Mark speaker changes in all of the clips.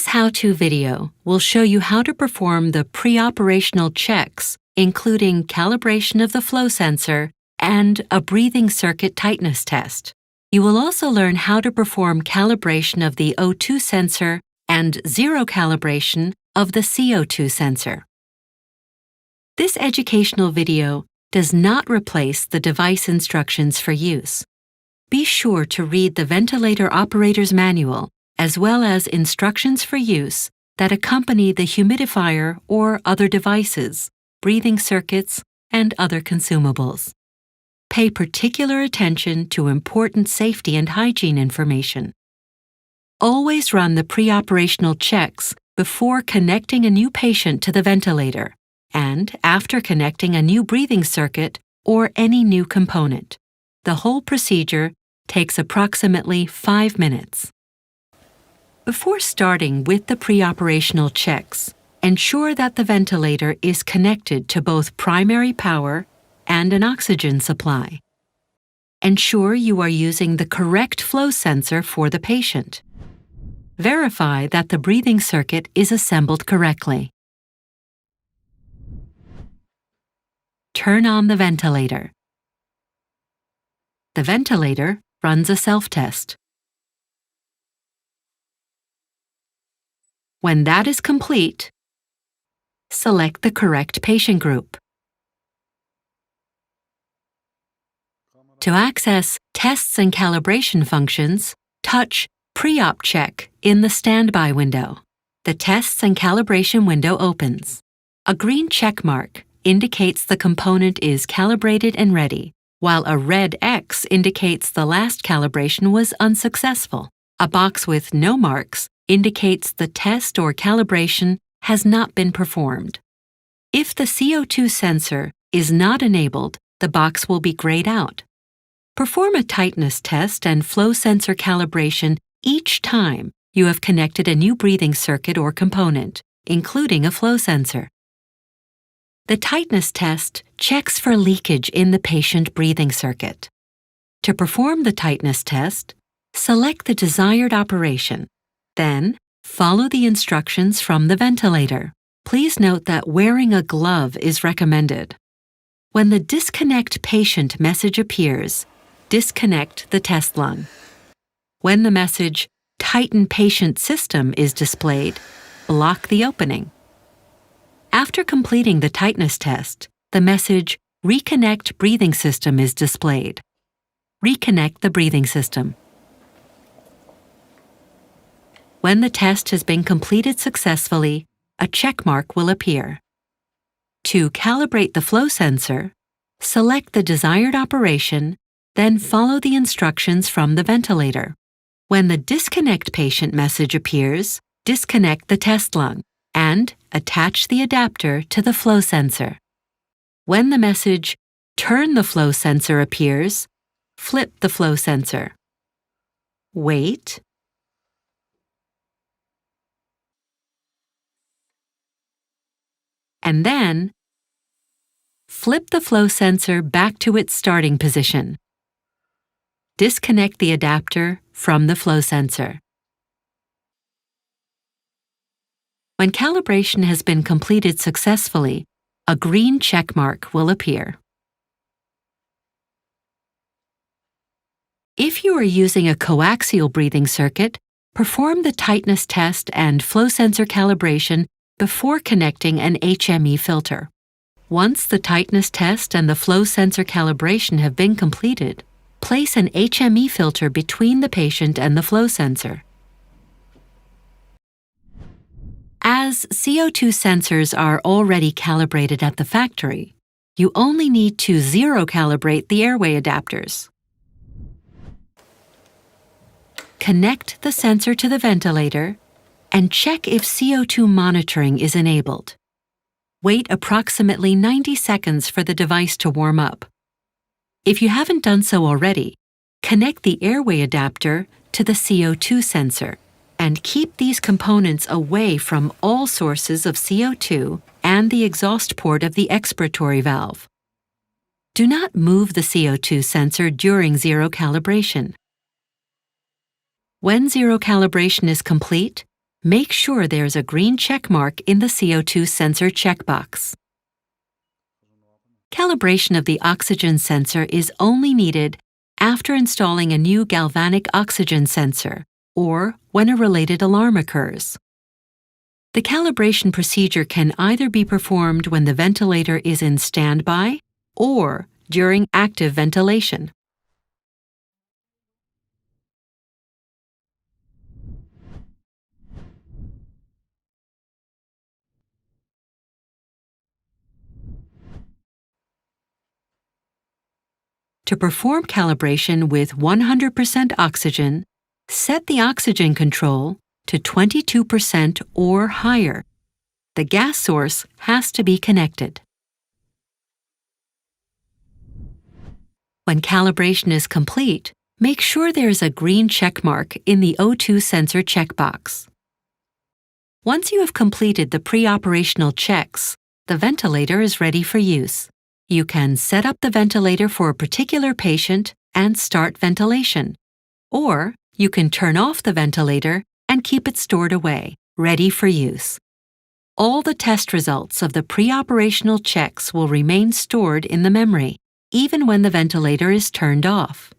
Speaker 1: This how-to video will show you how to perform the preoperational checks, including calibration of the flow sensor and a breathing circuit tightness test. You will also learn how to perform calibration of the O2 sensor and zero calibration of the CO2 sensor. This educational video does not replace the device instructions for use. Be sure to read the ventilator operator's manual as well as instructions for use that accompany the humidifier or other devices, breathing circuits, and other consumables. Pay particular attention to important safety and hygiene information. Always run the preoperational checks before connecting a new patient to the ventilator and after connecting a new breathing circuit or any new component. The whole procedure takes approximately 5 minutes. Before starting with the preoperational checks, ensure that the ventilator is connected to both primary power and an oxygen supply. Ensure you are using the correct flow sensor for the patient. Verify that the breathing circuit is assembled correctly. Turn on the ventilator. The ventilator runs a self-test. When that is complete, select the correct patient group. To access tests and calibration functions, touch Pre-op Check in the standby window. The Tests and Calibration window opens. A green check mark indicates the component is calibrated and ready, while a red X indicates the last calibration was unsuccessful. A box with no marks indicates the test or calibration has not been performed. If the CO2 sensor is not enabled, the box will be grayed out. Perform a tightness test and flow sensor calibration each time you have connected a new breathing circuit or component, including a flow sensor. The tightness test checks for leakage in the patient breathing circuit. To perform the tightness test, select the desired operation. Then, follow the instructions from the ventilator. Please note that wearing a glove is recommended. When the Disconnect Patient message appears, disconnect the test lung. When the message Tighten Patient System is displayed, block the opening. After completing the tightness test, the message Reconnect Breathing System is displayed. Reconnect the breathing system. When the test has been completed successfully, a check mark will appear. To calibrate the flow sensor, select the desired operation, then follow the instructions from the ventilator. When the Disconnect Patient message appears, disconnect the test lung and attach the adapter to the flow sensor. When the message Turn the flow sensor appears, flip the flow sensor. Wait. And then, flip the flow sensor back to its starting position. Disconnect the adapter from the flow sensor. When calibration has been completed successfully, a green check mark will appear. If you are using a coaxial breathing circuit, perform the tightness test and flow sensor calibration before connecting an HME filter. Once the tightness test and the flow sensor calibration have been completed, place an HME filter between the patient and the flow sensor. As CO2 sensors are already calibrated at the factory, you only need to zero calibrate the airway adapters. Connect the sensor to the ventilator and check if CO2 monitoring is enabled. Wait approximately 90 seconds for the device to warm up. If you haven't done so already, connect the airway adapter to the CO2 sensor and keep these components away from all sources of CO2 and the exhaust port of the expiratory valve. Do not move the CO2 sensor during zero calibration. When zero calibration is complete, make sure there's a green check mark in the CO2 sensor checkbox. Calibration of the oxygen sensor is only needed after installing a new galvanic oxygen sensor or when a related alarm occurs. The calibration procedure can either be performed when the ventilator is in standby or during active ventilation. To perform calibration with 100% oxygen, set the oxygen control to 22% or higher. The gas source has to be connected. When calibration is complete, make sure there is a green check mark in the O2 sensor checkbox. Once you have completed the pre-operational checks, the ventilator is ready for use. You can set up the ventilator for a particular patient and start ventilation. Or you can turn off the ventilator and keep it stored away, ready for use. All the test results of the pre-operational checks will remain stored in the memory, even when the ventilator is turned off.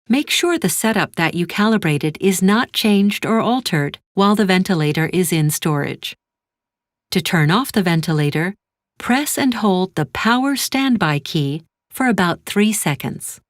Speaker 1: Make sure the setup that you calibrated is not changed or altered while the ventilator is in storage. To turn off the ventilator, press and hold the power standby key for about 3 seconds.